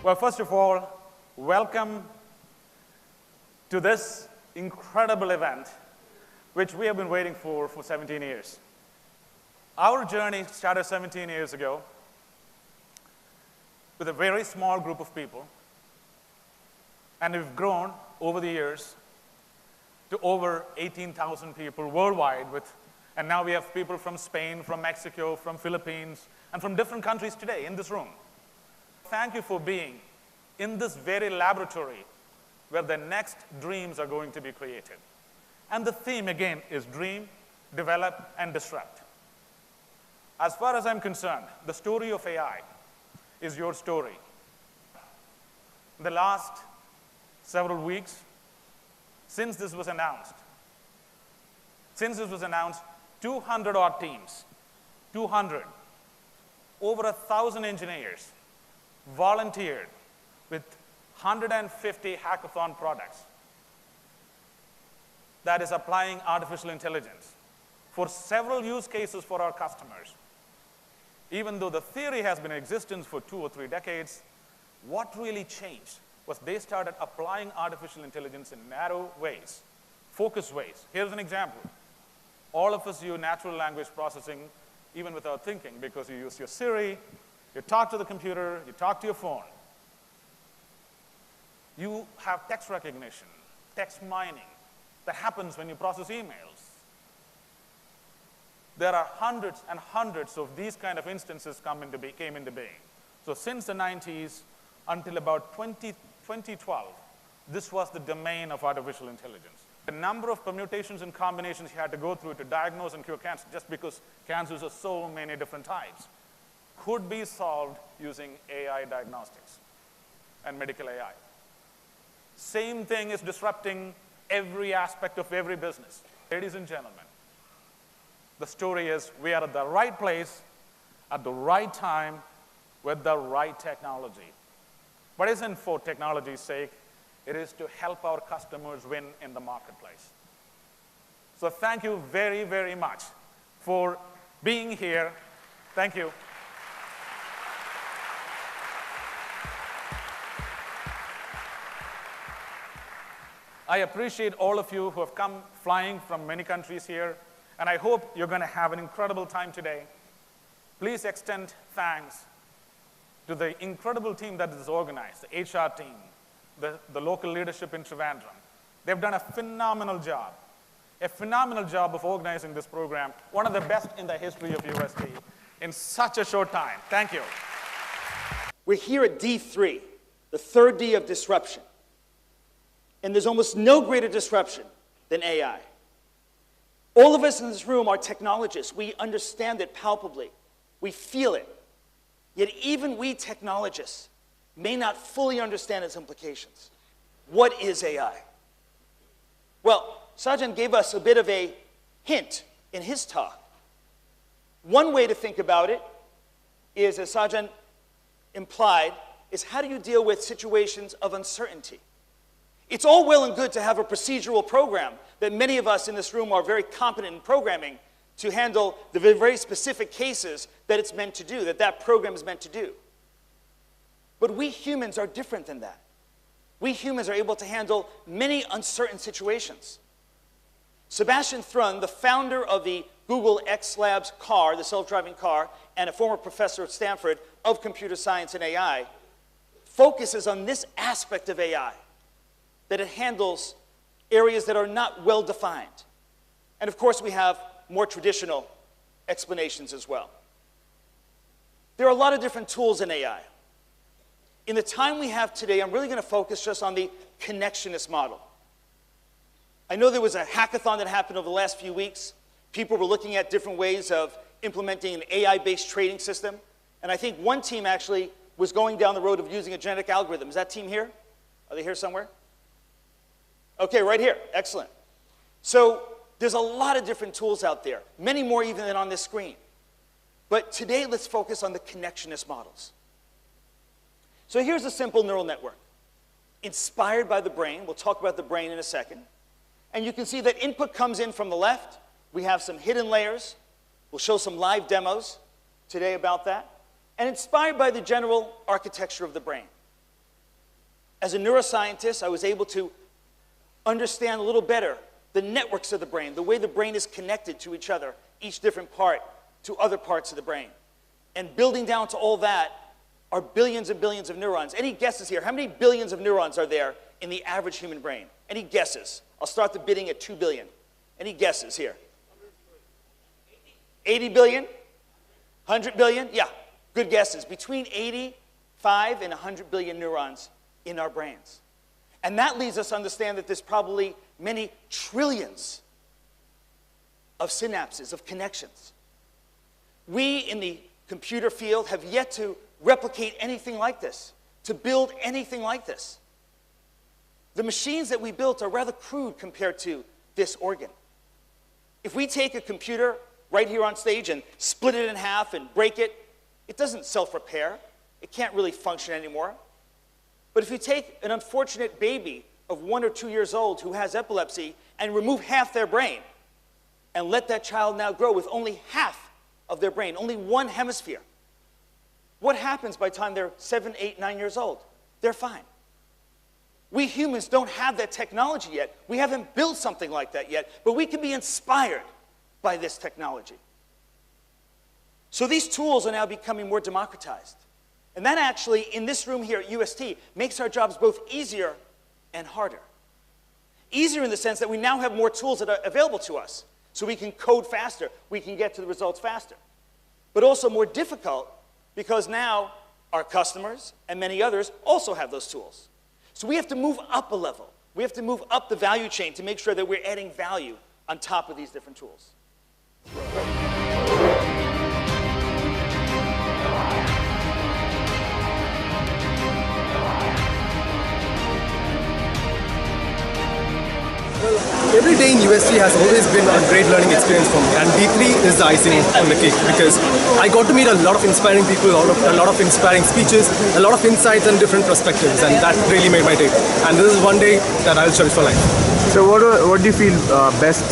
Well, first of all, welcome to this incredible event, which we have been waiting for 17 years. Our journey started 17 years ago with a very small group of people, and we've grown over the years to over 18,000 people worldwide, and now we have people from Spain, from Mexico, from Philippines, and from different countries today in this room. Thank you for being in this very laboratory where the next dreams are going to be created. And the theme, again, is dream, develop, and disrupt. As far as I'm concerned, the story of AI is your story. In the last several weeks, since this was announced, 200 odd teams, 200, over 1,000 engineers volunteered with 150 hackathon products that is applying artificial intelligence for several use cases for our customers. Even though the theory has been in existence for 2 or 3 decades, what really changed was they started applying artificial intelligence in narrow ways, focused ways. Here's an example. All of us use natural language processing even without thinking, because you use your Siri, you talk to the computer, you talk to your phone. You have text recognition, text mining that happens when you process emails. There are hundreds and hundreds of these kind of instances came into being. So since the 90s until about 2012, this was the domain of artificial intelligence. The number of permutations and combinations you had to go through to diagnose and cure cancer, just because cancers are so many different types, could be solved using AI diagnostics and medical AI. Same thing is disrupting every aspect of every business. Ladies and gentlemen, the story is we are at the right place at the right time with the right technology. But it isn't for technology's sake. It is to help our customers win in the marketplace. So thank you very, very much for being here. Thank you. I appreciate all of you who have come flying from many countries here, and I hope you're going to have an incredible time today. Please extend thanks to the incredible team that is organized, the HR team, the local leadership in Trivandrum. They've done a phenomenal job of organizing this program, one of the best in the history of UST, in such a short time. Thank you. We're here at D3, the third D of disruption. And there's almost no greater disruption than AI. All of us in this room are technologists. We understand it palpably. We feel it. Yet even we technologists may not fully understand its implications. What is AI? Well, Sajjan gave us a bit of a hint in his talk. One way to think about it is, as Sajjan implied, is how do you deal with situations of uncertainty? It's all well and good to have a procedural program that many of us in this room are very competent in programming to handle the very specific cases that it's meant to do, that program is meant to do. But we humans are different than that. We humans are able to handle many uncertain situations. Sebastian Thrun, the founder of the Google X Labs car, the self-driving car, and a former professor at Stanford of computer science and AI, focuses on this aspect of AI, that it handles areas that are not well defined. And of course, we have more traditional explanations as well. There are a lot of different tools in AI. In the time we have today, I'm really going to focus just on the connectionist model. I know there was a hackathon that happened over the last few weeks. People were looking at different ways of implementing an AI-based trading system. And I think one team actually was going down the road of using a genetic algorithm. Is that team here? Are they here somewhere? Okay, right here. Excellent. So there's a lot of different tools out there, many more even than on this screen. But today, let's focus on the connectionist models. So here's a simple neural network, inspired by the brain. We'll talk about the brain in a second. And you can see that input comes in from the left. We have some hidden layers. We'll show some live demos today about that. And inspired by the general architecture of the brain. As a neuroscientist, I was able to understand a little better the networks of the brain, the way the brain is connected to each other, each different part to other parts of the brain. And building down to all that are billions and billions of neurons. Any guesses here? How many billions of neurons are there in the average human brain? Any guesses? I'll start the bidding at 2 billion. Any guesses here? 80 billion? 100 billion? Yeah, good guesses. Between 85 and 100 billion neurons in our brains. And that leads us to understand that there's probably many trillions of synapses, of connections. We in the computer field have yet to replicate anything like this, to build anything like this. The machines that we built are rather crude compared to this organ. If we take a computer right here on stage and split it in half and break it, it doesn't self-repair. It can't really function anymore. But if you take an unfortunate baby of 1 or 2 years old who has epilepsy and remove half their brain and let that child now grow with only half of their brain, only one hemisphere, what happens by the time they're 7, 8, 9 years old? They're fine. We humans don't have that technology yet. We haven't built something like that yet, but we can be inspired by this technology. So these tools are now becoming more democratized. And that actually, in this room here at UST, makes our jobs both easier and harder. Easier in the sense that we now have more tools that are available to us, so we can code faster, we can get to the results faster. But also more difficult because now our customers and many others also have those tools. So we have to move up a level. We have to move up the value chain to make sure that we're adding value on top of these different tools. Every day in UST has always been a great learning experience for me, and D3 is the icing on the cake because I got to meet a lot of inspiring people, a lot of inspiring speeches, a lot of insights and different perspectives, and that really made my day. And this is one day that I'll cherish for life. So what do you feel best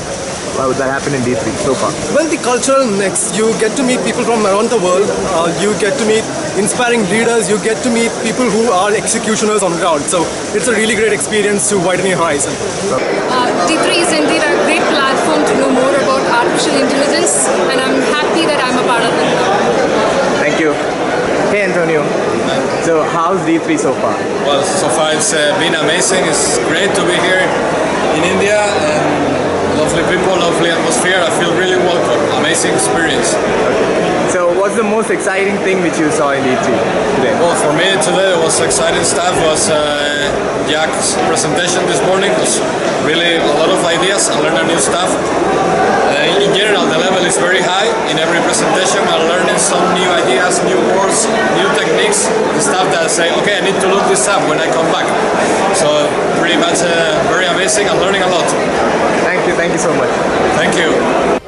that happened in D3 so far? Well, the cultural mix. You get to meet people from around the world. You get to meet inspiring leaders. You get to meet people who are executioners on the ground. So it's a really great experience to widen your horizon. D3 is indeed a great platform to know more about artificial intelligence, and I'm happy that I'm a part of it. Thank you. Hey Antonio. So how's D3 so far? Well, so far it's been amazing. It's great to be here in India, and lovely people, lovely atmosphere. I feel really welcome. Amazing experience. Okay. So what's the most exciting thing which you saw in D3 today? Well, for me today was exciting stuff. Was Jack's presentation this morning. Was really a lot of ideas. I learned new stuff. In general, the level is very high. In every presentation, I'm learning some new ideas, new words, new techniques, and stuff that I say, okay, I need to look this up when I come back. So pretty much very amazing. I'm learning a lot. Thank you so much. Thank you.